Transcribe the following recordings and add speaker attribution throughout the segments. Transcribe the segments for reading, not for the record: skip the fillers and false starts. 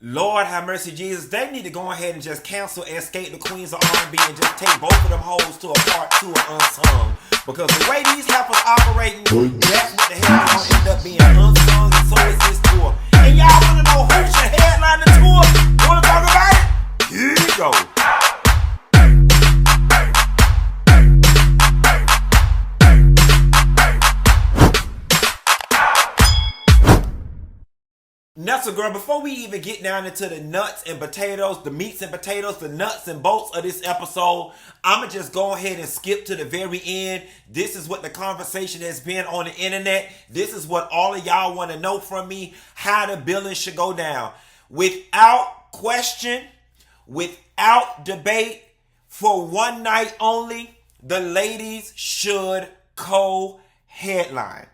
Speaker 1: Lord have mercy, Jesus. They need to go ahead and just cancel Escape the Queens of R&B and just take both of them hoes to a part 2 of Unsung. Because the way these heifers operating, that's what the hell is going to end up being Unsung, and so is this tour. And y'all want to know who should headline the tour? Want to talk about it? Here you go. Now, so girl, before we even get down into the nuts and potatoes, the meats and potatoes, the nuts and bolts of this episode, I'm going to just go ahead and skip to the very end. This is what the conversation has been on the internet. This is what all of y'all want to know from me, how the billing should go down. Without question, without debate, for one night only, the ladies should co-headline.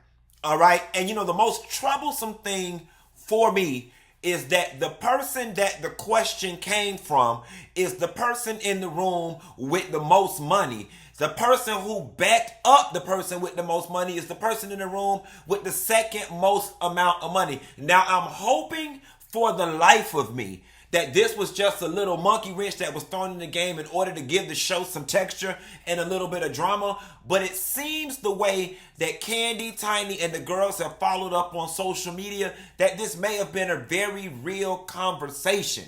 Speaker 1: All right? And you know, the most troublesome thing for me is that the person that the question came from is the person in the room with the most money. The person who backed up the person with the most money is the person in the room with the second most amount of money. Now, I'm hoping for the life of me that this was just a little monkey wrench that was thrown in the game in order to give the show some texture and a little bit of drama. But it seems the way that Candy, Tiny, and the girls have followed up on social media that this may have been a very real conversation.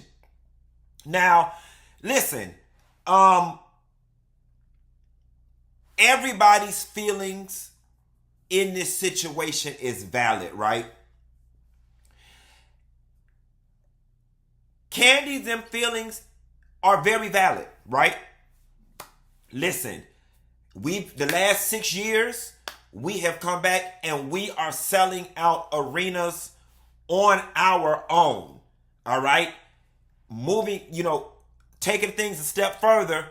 Speaker 1: Now, listen, everybody's feelings in this situation is valid, right? Candy, them feelings are very valid, right? Listen, the last 6 years, we have come back and we are selling out arenas on our own, all right? Moving, taking things a step further,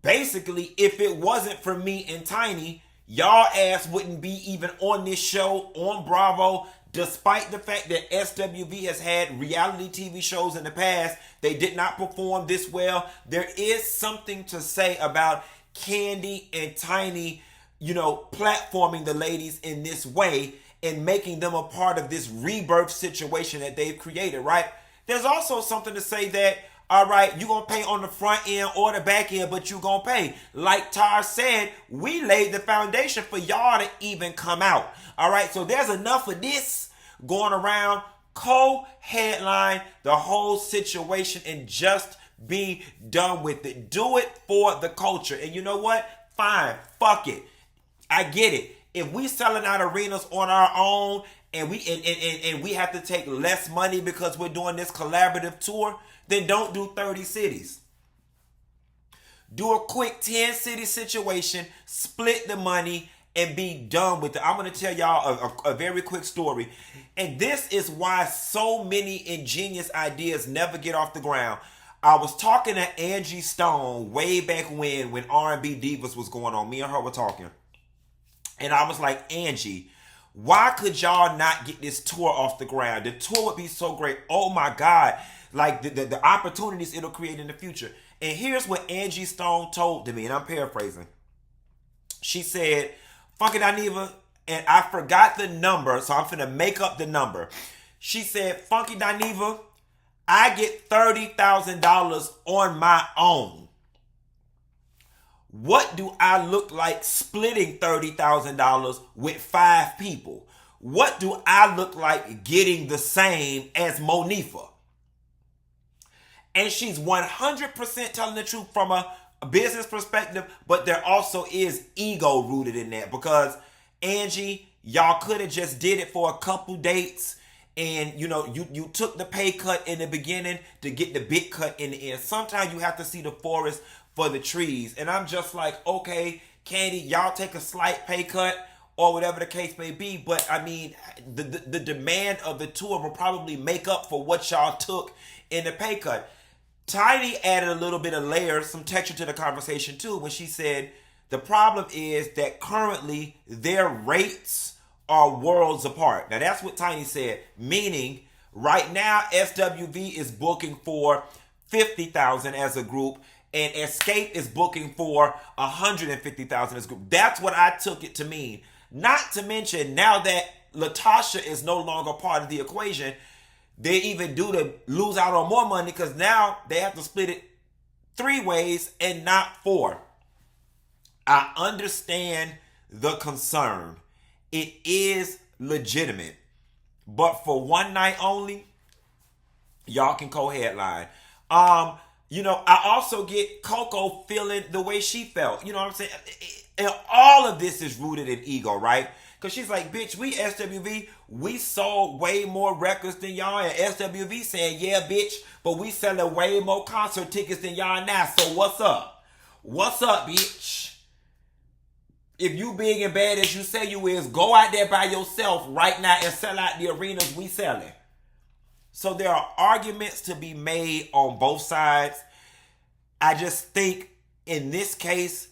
Speaker 1: basically, if it wasn't for me and Tiny, y'all ass wouldn't be even on this show on Bravo. Despite the fact that SWV has had reality TV shows in the past, they did not perform this well. There is something to say about Candy and Tiny, platforming the ladies in this way and making them a part of this rebirth situation that they've created, right? There's also something to say that, all right, you're going to pay on the front end or the back end, but you're going to pay. Like Tasha said, we laid the foundation for y'all to even come out. All right, so there's enough of this going around. Co-headline the whole situation and just be done with it. Do it for the culture. And you know what? Fine. Fuck it. I get it. If we selling out arenas on our own and we have to take less money because we're doing this collaborative tour, then don't do 30 cities. Do a quick 10-city situation, split the money, and be done with it. I'm going to tell y'all a very quick story. And this is why so many ingenious ideas never get off the ground. I was talking to Angie Stone way back when R&B Divas was going on. Me and her were talking. And I was like, Angie, why could y'all not get this tour off the ground? The tour would be so great. Oh my God. Like the opportunities it'll create in the future. And here's what Angie Stone told to me, and I'm paraphrasing. She said, Funky Dineva, and I forgot the number, so I'm finna make up the number. She said, Funky Dineva, I get $30,000 on my own. What do I look like splitting $30,000 with 5 people? What do I look like getting the same as Monifa? And she's 100% telling the truth from a business perspective, but there also is ego rooted in that because Angie, y'all could have just did it for a couple dates and you took the pay cut in the beginning to get the big cut in the end. Sometimes you have to see the forest for the trees. And I'm just like, okay, Candy, y'all take a slight pay cut or whatever the case may be. But I mean, the demand of the tour will probably make up for what y'all took in the pay cut. Tiny added a little bit of layer, some texture to the conversation too, when she said the problem is that currently their rates are worlds apart. Now that's what Tiny said, meaning right now SWV is booking for $50,000 as a group and Xscape is booking for $150,000 as a group. That's what I took it to mean. Not to mention now that Tasha is no longer part of the equation, they even do to lose out on more money because now they have to split it 3 ways and not 4. I understand the concern. It is legitimate. But for one night only, y'all can co-headline. I also get Coco feeling the way she felt. You know what I'm saying? And all of this is rooted in ego, right? Because she's like, bitch, we SWV, we sold way more records than y'all. And SWV saying, yeah, bitch, but we selling way more concert tickets than y'all now. So what's up? What's up, bitch? If you big and bad as you say you is, go out there by yourself right now and sell out the arenas we selling. So there are arguments to be made on both sides. I just think in this case,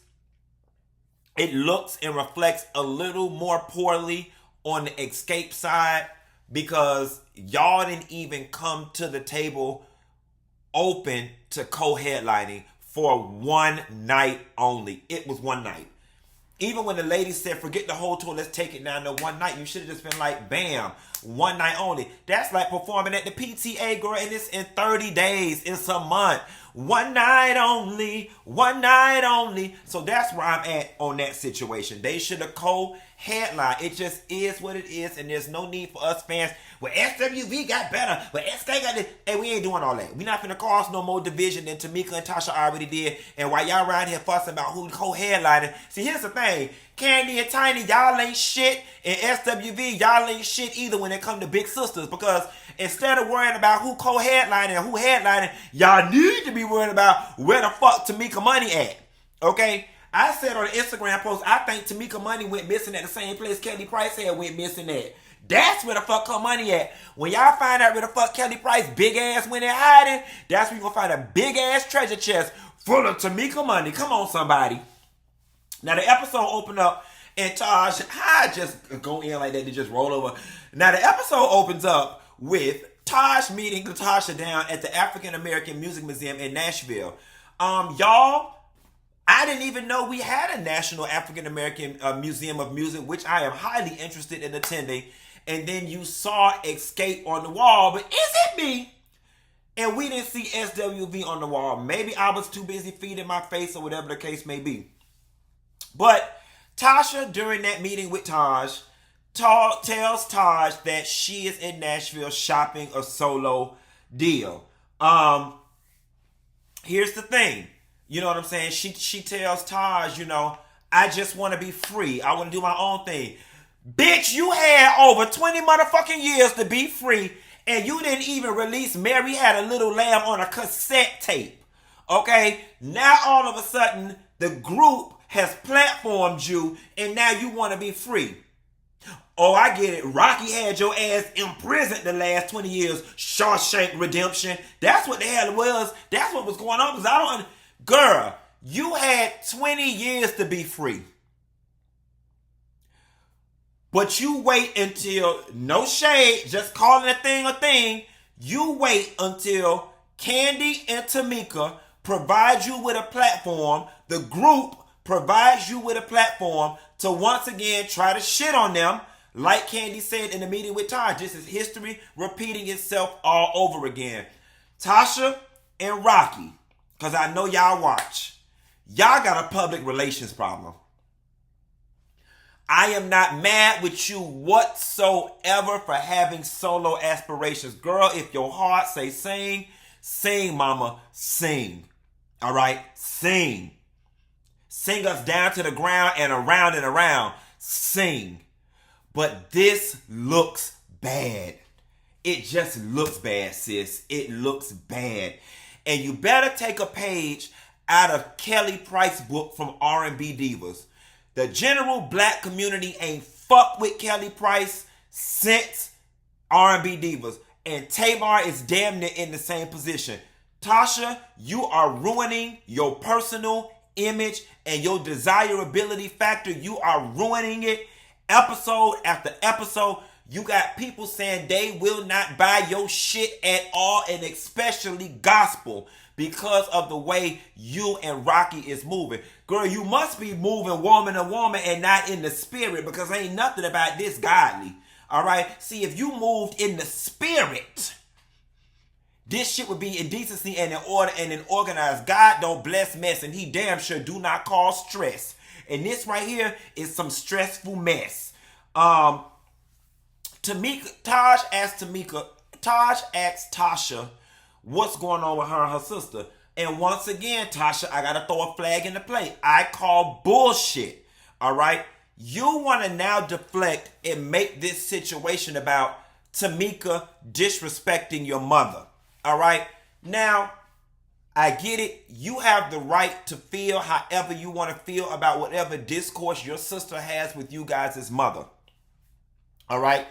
Speaker 1: it looks and reflects a little more poorly on the Xscape side because y'all didn't even come to the table open to co-headlining for one night only. It was one night. Even when the lady said, forget the whole tour, let's take it down to one night, you should have just been like, bam, one night only. That's like performing at the PTA, girl, and it's in 30 days. It's a month. One night only. One night only. So that's where I'm at on that situation. They should have co-headline. It just is what it is, and there's no need for us fans. Well, SWV got better. Well, SK got this. Hey, we ain't doing all that. We not finna cause no more division than Tamika and Tasha already did. And while y'all around here fussing about who co-headlining, see, here's the thing. Candy and Tiny, y'all ain't shit. And SWV, y'all ain't shit either when it come to big sisters. Because instead of worrying about who co-headlining and who headlining, y'all need to be worrying about where the fuck Tamika money at. Okay? I said on the Instagram post, I think Tamika money went missing at the same place Kelly Price had went missing at. That's where the fuck her money at. When y'all find out where the fuck Kelly Price big ass went in hiding, that's where you gonna find a big ass treasure chest full of Tamika money. Come on, somebody. Now the episode opened up and Taj, I just go in like that to just roll over. Now the episode opens up with Taj meeting Tasha down at the African American Music Museum in Nashville. Y'all, I didn't even know we had a National African American Museum of Music, which I am highly interested in attending. And then you saw Xscape on the wall, but is it me? And we didn't see SWV on the wall. Maybe I was too busy feeding my face or whatever the case may be. But Tasha, during that meeting with Taj, tells Taj that she is in Nashville shopping a solo deal. Here's the thing. You know what I'm saying? She tells Taj, I just want to be free. I want to do my own thing. Bitch, you had over 20 motherfucking years to be free, and you didn't even release Mary Had a Little Lamb on a cassette tape. Okay? Now all of a sudden, the group has platformed you, and now you want to be free. Oh, I get it. Rocky had your ass imprisoned the last 20 years. Shawshank Redemption. That's what the hell it was. That's what was going on. Because girl, you had 20 years to be free. But you wait until, no shade, just calling a thing, you wait until Candy and Tamika provide you with a platform, the group provides you with a platform to once again try to shit on them, like Candy said in the meeting with Taj. This is history repeating itself all over again. Tasha and Rocky, because I know y'all watch, y'all got a public relations problem. I am not mad with you whatsoever for having solo aspirations. Girl, if your heart say sing, sing, mama, sing. All right? Sing. Sing us down to the ground and around. Sing. But this looks bad. It just looks bad, sis. It looks bad. And you better take a page out of Kelly Price's book from R&B Divas. The general black community ain't fucked with Kelly Price since R&B Divas. And Tamar is damn near in the same position. Tasha, you are ruining your personal image and your desirability factor. You are ruining it. Episode after episode, you got people saying they will not buy your shit at all, and especially gospel, because of the way you and Rocky is moving. Girl, you must be moving woman to woman and not in the spirit, because ain't nothing about this godly. All right? See, if you moved in the spirit, This shit would be in decency and in order and in organized. God don't bless mess, and he damn sure do not cause stress. And this right here is some stressful mess. Taj asked Tasha what's going on with her and her sister. And once again, Tasha, I gotta throw a flag in the play. I call bullshit. Alright? You wanna now deflect and make this situation about Tamika disrespecting your mother. Alright? Now, I get it. You have the right to feel however you want to feel about whatever discourse your sister has with you guys as mother. Alright?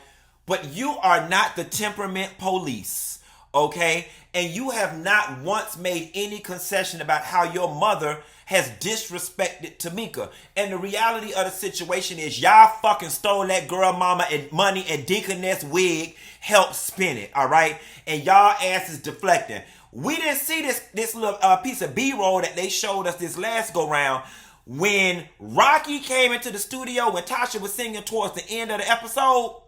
Speaker 1: But you are not the temperament police. Okay? And you have not once made any concession about how your mother has disrespected Tamika. And the reality of the situation is y'all fucking stole that girl mama and money and Deaconess wig helped spin it. Alright? And y'all ass is deflecting. We didn't see this little piece of B-roll that they showed us this last go round when Rocky came into the studio when Tasha was singing towards the end of the episode.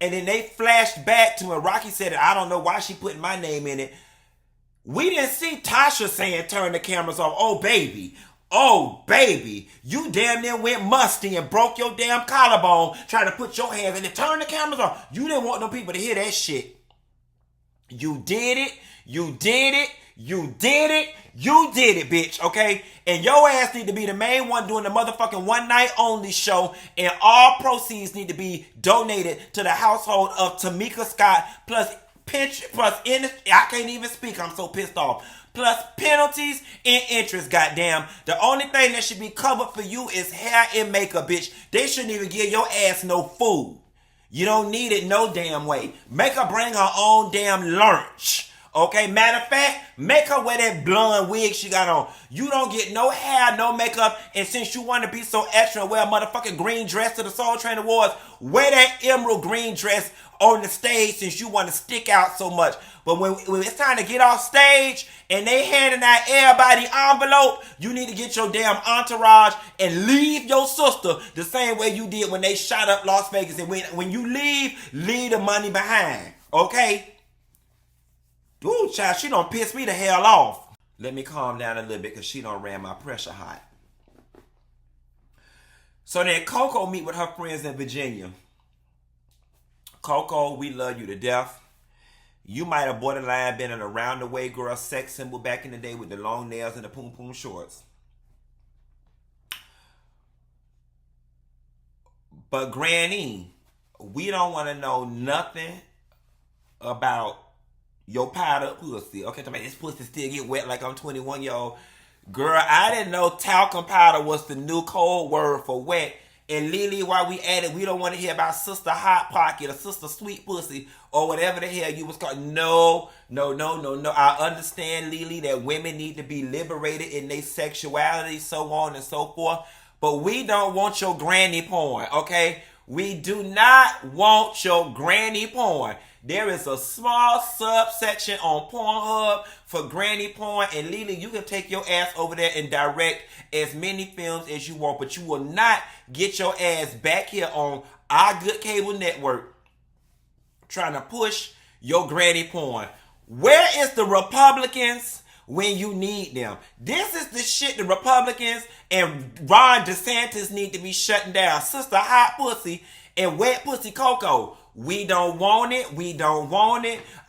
Speaker 1: And then they flashed back to when Rocky said, I don't know why she put my name in it. We didn't see Tasha saying, turn the cameras off. Oh, baby, you damn near went musty and broke your damn collarbone trying to put your hands in it. Turn the cameras off. You didn't want no people to hear that shit. You did it, bitch, okay? And your ass need to be the main one doing the motherfucking one night only show, and all proceeds need to be donated to the household of Tamika Scott plus I can't even speak, I'm so pissed off. Plus penalties and interest, goddamn. The only thing that should be covered for you is hair and makeup, bitch. They shouldn't even give your ass no food. You don't need it no damn way. Make her bring her own damn lunch. Okay, matter of fact, make her wear that blonde wig she got on. You don't get no hair, no makeup, and since you want to be so extra and wear a motherfucking green dress to the Soul Train Awards, wear that emerald green dress on the stage since you want to stick out so much. But when it's time to get off stage and they handing out everybody envelope, you need to get your damn entourage and leave your sister the same way you did when they shot up Las Vegas. And when you leave the money behind. Okay? Ooh, child, she done pissed me the hell off. Let me calm down a little bit because she done ran my pressure hot. So then Coco meet with her friends in Virginia. Coco, we love you to death. You might have borderline been an around the way girl sex symbol back in the day with the long nails and the poom poom shorts. But Granny, we don't want to know nothing about your powder pussy. Okay, this pussy still get wet like I'm 21 year old. Girl, I didn't know talcum powder was the new code word for wet. And Lily, while we at it, we don't want to hear about Sister Hot Pocket or Sister Sweet Pussy or whatever the hell you was called. No. I understand, Lily, that women need to be liberated in their sexuality, so on and so forth. But we don't want your granny porn, okay? We do not want your granny porn. There is a small subsection on Pornhub for granny porn. And Lily, you can take your ass over there and direct as many films as you want. But you will not get your ass back here on our good cable network trying to push your granny porn. Where is the Republicans when you need them? This is the shit the Republicans and Ron DeSantis need to be shutting down. Sister Hot Pussy and Wet Pussy Coco. We don't want it.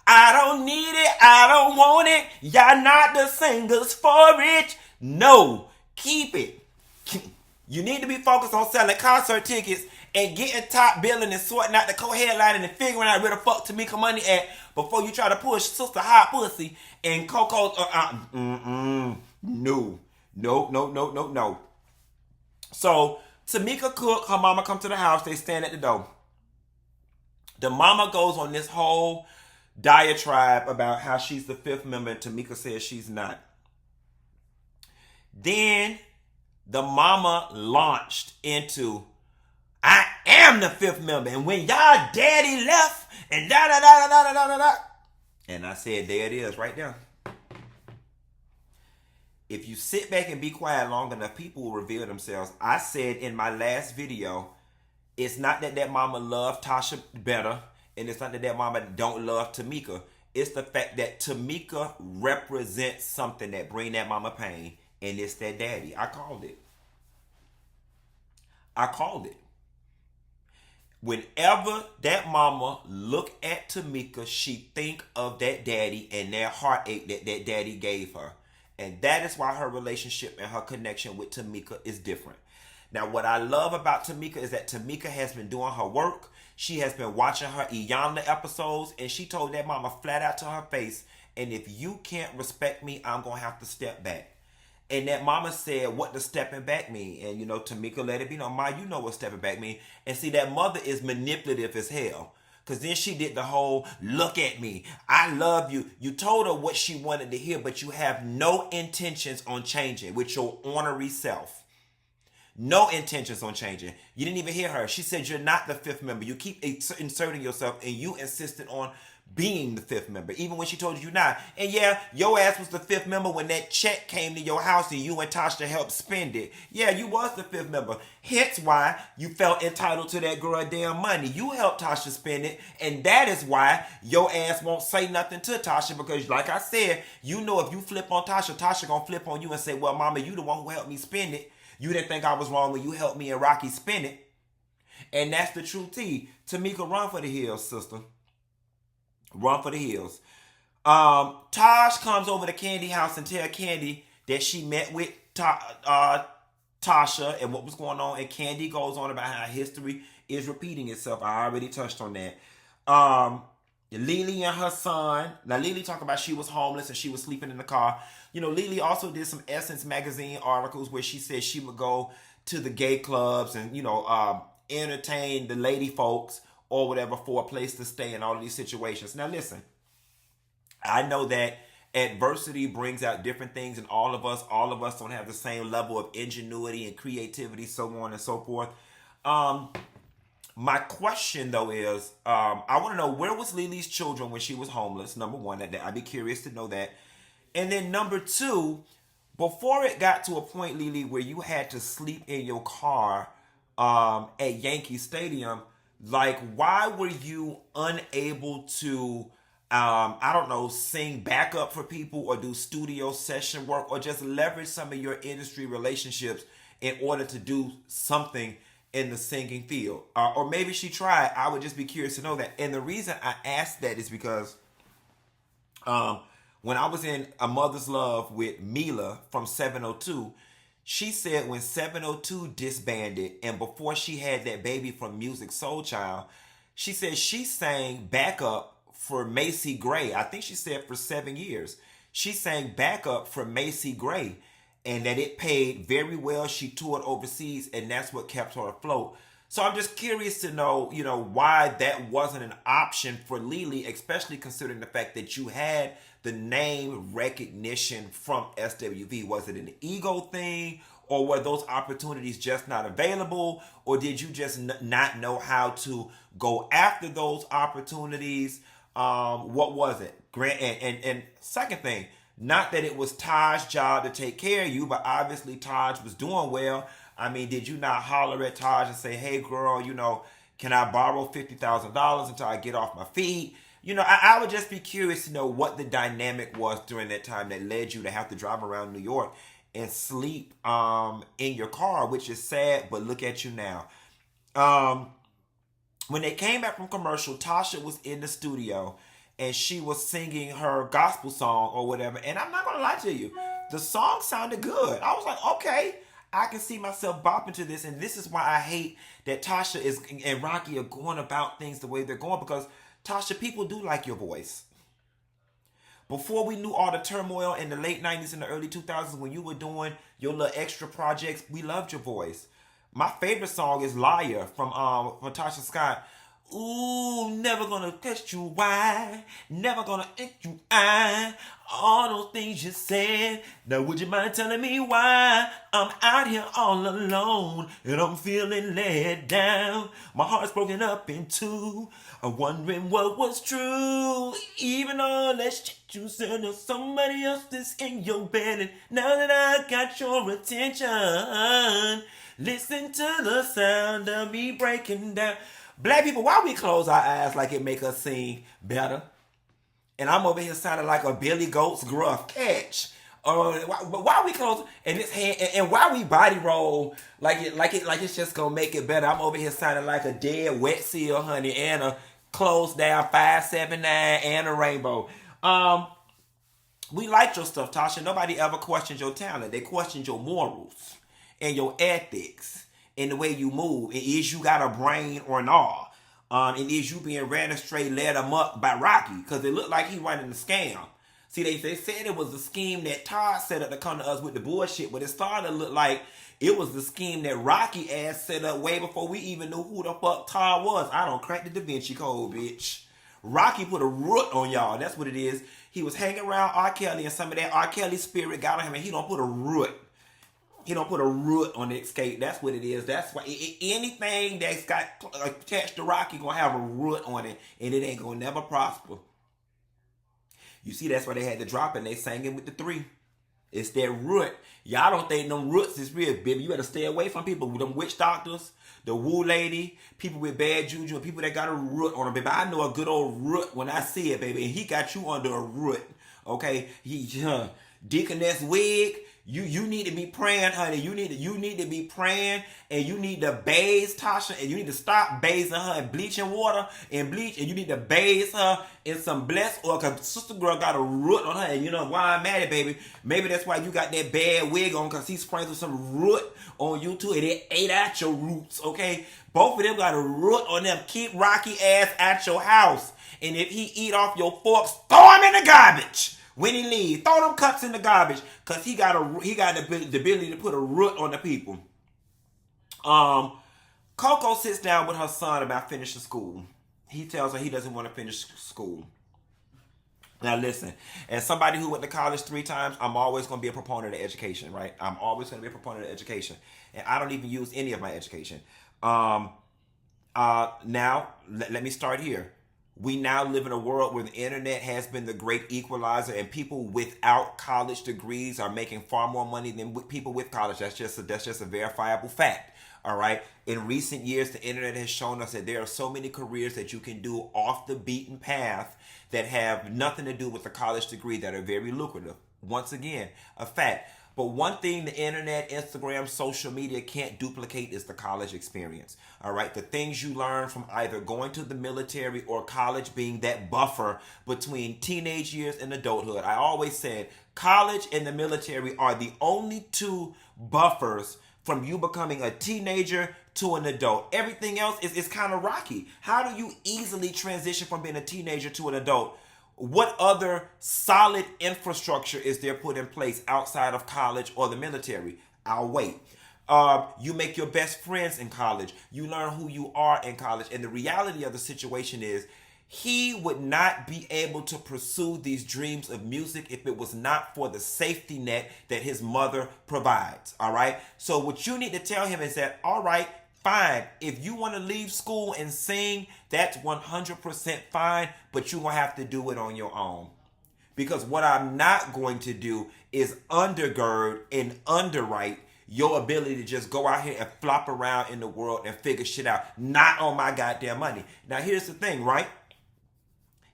Speaker 1: I don't need it. I don't want it. Y'all not the singers for it. No. Keep it. You need to be focused on selling concert tickets and getting top billing and sorting out the co-headlining and figuring out where the fuck Tamika money at before you try to push Sister Hot Pussy and Coco. No. So Tamika cook, her mama come to the house. They stand at the door. The mama goes on this whole diatribe about how she's the fifth member and Tamika says she's not. Then the mama launched into, I am the fifth member. And when y'all daddy left and da-da-da-da-da-da-da-da. And I said, there it is right there. If you sit back and be quiet long enough, people will reveal themselves. I said in my last video, it's not that mama loved Tasha better, and it's not that mama don't love Tamika. It's the fact that Tamika represents something that bring that mama pain, and it's that daddy. I called it. I called it. Whenever that mama look at Tamika, she think of that daddy and that heartache that that daddy gave her. And that is why her relationship and her connection with Tamika is different. Now, what I love about Tamika is that Tamika has been doing her work. She has been watching her Iyanla episodes, and she told that mama flat out to her face, and if you can't respect me, I'm going to have to step back. And that mama said, what does stepping back mean? And, Tamika let it be known, Ma, you know what stepping back mean. And see, that mother is manipulative as hell. Because then she did the whole, look at me, I love you. You told her what she wanted to hear, but you have no intentions on changing with your ornery self. No intentions on changing. You didn't even hear her. She said you're not the fifth member. You keep inserting yourself, and you insisted on being the fifth member, even when she told you you're not. And yeah, your ass was the fifth member when that check came to your house and you and Tasha helped spend it. Yeah, you was the fifth member. Hence why you felt entitled to that girl damn money. You helped Tasha spend it, and that is why your ass won't say nothing to Tasha, because like I said, you know if you flip on Tasha, Tasha gonna flip on you and say, well, mama, you the one who helped me spend it. You didn't think I was wrong when you helped me and Rocky spend it. And that's the true tea. Tamika, run for the hills, sister. Run for the hills. Taj comes over to Candy house and tell Candy that she met with Tasha and what was going on. And Candy goes on about how history is repeating itself. I already touched on that. Lily and her son. Now, Lily talked about she was homeless and she was sleeping in the car. Lily also did some Essence magazine articles where she said she would go to the gay clubs and, entertain the lady folks or whatever for a place to stay in all of these situations. Now, listen, I know that adversity brings out different things in all of us don't have the same level of ingenuity and creativity, so on and so forth. My question, though, is I want to know, where was Lily's children when she was homeless? Number one, I'd be curious to know that. And then number two, before it got to a point, Lily, where you had to sleep in your car at Yankee Stadium, like, why were you unable to, sing backup for people or do studio session work or just leverage some of your industry relationships in order to do something in the singing field? Or maybe she tried. I would just be curious to know that. And the reason I asked that is because when I was in A Mother's Love with Mila from 702, she said when 702 disbanded and before she had that baby from Music Soul Child, she said she sang backup for Macy Gray. I think she said for 7 years. She sang backup for Macy Gray, and that it paid very well. She toured overseas, and that's what kept her afloat. So I'm just curious to know, why that wasn't an option for Lily, especially considering the fact that you had the name recognition from SWV. Was it an ego thing, or were those opportunities just not available, or did you just not know how to go after those opportunities? What was it? And second thing, not that it was Taj's job to take care of you, but obviously Taj was doing well. I mean, did you not holler at Taj and say, hey, girl, can I borrow $50,000 until I get off my feet? I would just be curious to know what the dynamic was during that time that led you to have to drive around New York and sleep in your car, which is sad, but look at you now. When they came back from commercial, Tasha was in the studio and she was singing her gospel song or whatever. And I'm not going to lie to you, the song sounded good. I was like, okay, I can see myself bopping to this. And this is why I hate that Tasha and Rocky are going about things the way they're going, because Tasha, people do like your voice. Before we knew all the turmoil in the late 90s and the early 2000s, when you were doing your little extra projects, we loved your voice. My favorite song is Liar from Tasha Scott. Ooh, never gonna catch you, why? Never gonna ask you, all those things you said. Now would you mind telling me why I'm out here all alone and I'm feeling let down? My heart's broken up in two. I'm wondering what was true. Even all that shit you said to somebody else that's in your bed. And now that I got your attention, listen to the sound of me breaking down. Black people, why we close our eyes like it make us sing better? And I'm over here sounding like a Billy Goat's gruff catch. Why we close and this hand and why we body roll like it's just gonna make it better. I'm over here sounding like a dead wet seal, honey, and a closed down 579 and a rainbow. We liked your stuff, Tasha. Nobody ever questioned your talent. They questioned your morals and your ethics and the way you move. And is you got a brain or not? And is you being ran astray, led them up by Rocky? Because it looked like he running the scam. See, they said it was a scheme that Todd set up to come to us with the bullshit, but it started to look like it was the scheme that Rocky ass set up way before we even knew who the fuck Todd was. I don't crack the Da Vinci Code, bitch. Rocky put a root on y'all. That's what it is. He was hanging around R. Kelly, and some of that R. Kelly spirit got on him, and he don't put a root. He don't put a root on the Xscape. That's what it is. That's why anything that's got attached to Rocky gonna have a root on it, and it ain't gonna never prosper. You see, that's why they had to drop it, and they sang it with the 3. It's that root. Y'all don't think them roots is real, baby. You better stay away from people with them witch doctors, the woo lady, people with bad juju, and people that got a root on them, baby. I know a good old root when I see it, baby. And he got you under a root, okay? Deaconess Wig, you need to be praying, honey. You need to be praying, and you need to bathe Tasha, and you need to stop bathing her in bleaching water and bleach, and you need to bathe her in some blessed oil, because sister girl got a root on her, and you know why I'm mad at, baby. Maybe that's why you got that bad wig on, because he sprinkled some root on you too, and it ate out your roots, okay? Both of them got a root on them. Keep Rocky ass at your house, and if he eat off your forks, throw him in the garbage. When he leaves, throw them cups in the garbage, because he got the ability to put a root on the people. Coco sits down with her son about finishing school. He tells her he doesn't want to finish school. Now listen, as somebody who went to college 3 times, I'm always going to be a proponent of education, right? I'm always going to be a proponent of education. And I don't even use any of my education. Now, let me start here. We now live in a world where the internet has been the great equalizer, and people without college degrees are making far more money than people with college. That's just a verifiable fact. All right. In recent years, the internet has shown us that there are so many careers that you can do off the beaten path that have nothing to do with a college degree that are very lucrative. Once again, a fact. But one thing the internet, Instagram, social media can't duplicate is the college experience. All right. The things you learn from either going to the military or college being that buffer between teenage years and adulthood. I always said college and the military are the only 2 buffers from you becoming a teenager to an adult. Everything else is kind of rocky. How do you easily transition from being a teenager to an adult? What other solid infrastructure is there put in place outside of college or the military? I'll wait. You make your best friends in college. You learn who you are in college. And the reality of the situation is he would not be able to pursue these dreams of music if it was not for the safety net that his mother provides. All right. So what you need to tell him is that, all right, fine. If you want to leave school and sing, that's 100% fine, but you're going to have to do it on your own. Because what I'm not going to do is undergird and underwrite your ability to just go out here and flop around in the world and figure shit out. Not on my goddamn money. Now, here's the thing, right?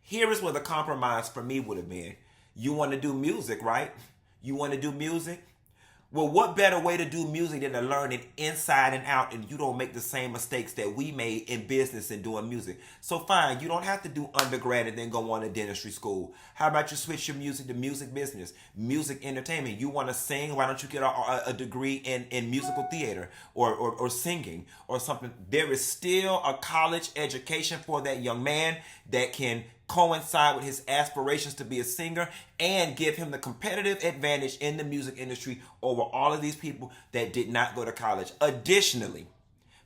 Speaker 1: Here is where the compromise for me would have been. You want to do music, right? You want to do music? Well, what better way to do music than to learn it inside and out, and you don't make the same mistakes that we made in business and doing music. So fine, you don't have to do undergrad and then go on to dentistry school. How about you switch your music to music business, music entertainment? You want to sing? Why don't you get a degree in musical theater or singing or something? There is still a college education for that young man that can coincide with his aspirations to be a singer and give him the competitive advantage in the music industry over all of these people that did not go to college. Additionally,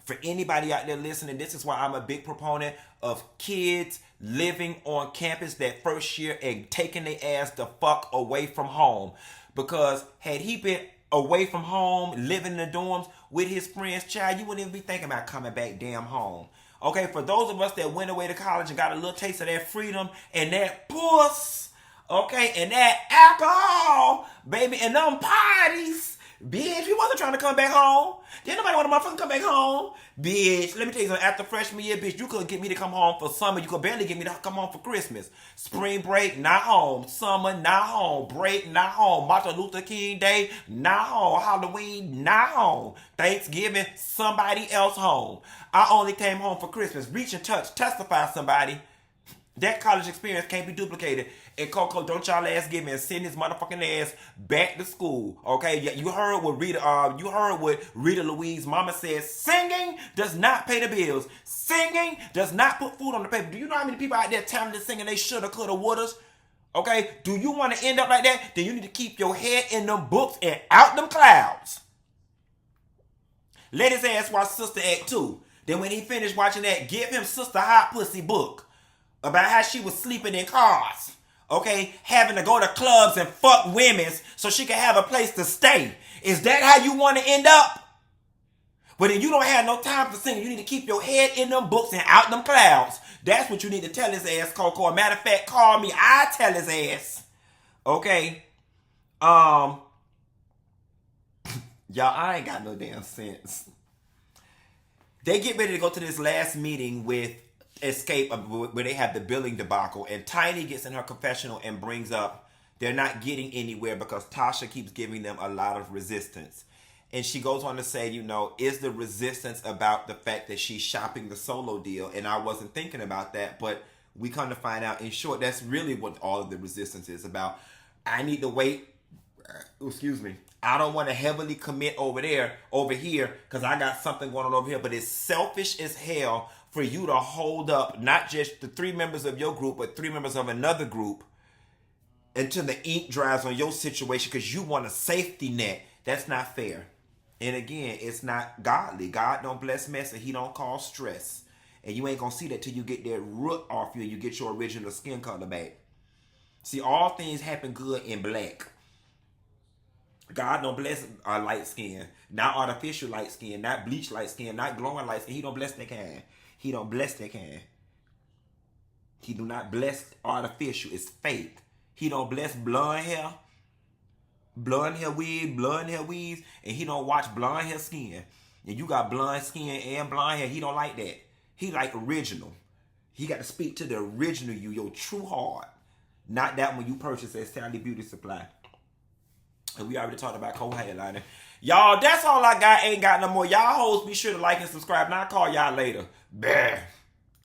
Speaker 1: for anybody out there listening, this is why I'm a big proponent of kids living on campus that first year and taking their ass the fuck away from home. Because had he been away from home, living in the dorms with his friends, child, you wouldn't even be thinking about coming back damn home. Okay, for those of us that went away to college and got a little taste of that freedom and that puss, okay, and that alcohol, baby, and them parties, Bitch, we wasn't trying to come back home. Didn't nobody want to motherfucking come back home. Bitch, let me tell you something. After freshman year, bitch, you couldn't get me to come home for summer. You could barely get me to come home for Christmas. Spring break, not home. Summer, not home. Break, not home. Martin Luther King Day, not home. Halloween, not home. Thanksgiving, somebody else home. I only came home for Christmas. Reach and touch. Testify, somebody. That college experience can't be duplicated. And Coco, don't y'all ass give me and send his motherfucking ass back to school. Okay? You heard what Rita Louise mama says. Singing does not pay the bills. Singing does not put food on the table. Do you know how many people out there talented singing they shoulda, coulda, wouldas? Okay? Do you want to end up like that? Then you need to keep your head in them books and out them clouds. Let his ass watch Sister Act 2. Then when he finished watching that, give him Sister Hot Pussy book. About how she was sleeping in cars, okay? Having to go to clubs and fuck women so she can have a place to stay. Is that how you want to end up? But then you don't have no time for singing. You need to keep your head in them books and out them clouds. That's what you need to tell his ass, Coco. Matter of fact, call me. I tell his ass. Okay? Y'all, I ain't got no damn sense. They get ready to go to this last meeting with XSCAPE, where they have the billing debacle, and Tiny gets in her confessional and brings up they're not getting anywhere because Tasha keeps giving them a lot of resistance. And she goes on to say, you know, is the resistance about the fact that she's shopping the solo deal? And I wasn't thinking about that, but we come to find out, in short, that's really what all of the resistance is about. I need to wait. Excuse me. I don't want to heavily commit over here, because I got something going on over here. But it's selfish as hell for you to hold up not just the 3 members of your group, but 3 members of another group until the ink dries on your situation because you want a safety net. That's not fair. And again, it's not godly. God don't bless mess and he don't cause stress. And you ain't going to see that till you get that root off you and you get your original skin color back. See, all things happen good in black. God don't bless light skin. Not artificial light skin. Not bleach light skin. Not glowing light skin. He don't bless that kind. He don't bless that kind. He do not bless artificial. It's fake. He don't bless blonde hair weaves, and he don't watch blonde hair skin. And you got blonde skin and blonde hair. He don't like that. He like original. He got to speak to the original you, your true heart. Not that one you purchase at Sally Beauty Supply. And we already talked about co-headliner. Y'all, that's all I got. Ain't got no more. Y'all hoes be sure to like and subscribe. And I'll call y'all later. Bah.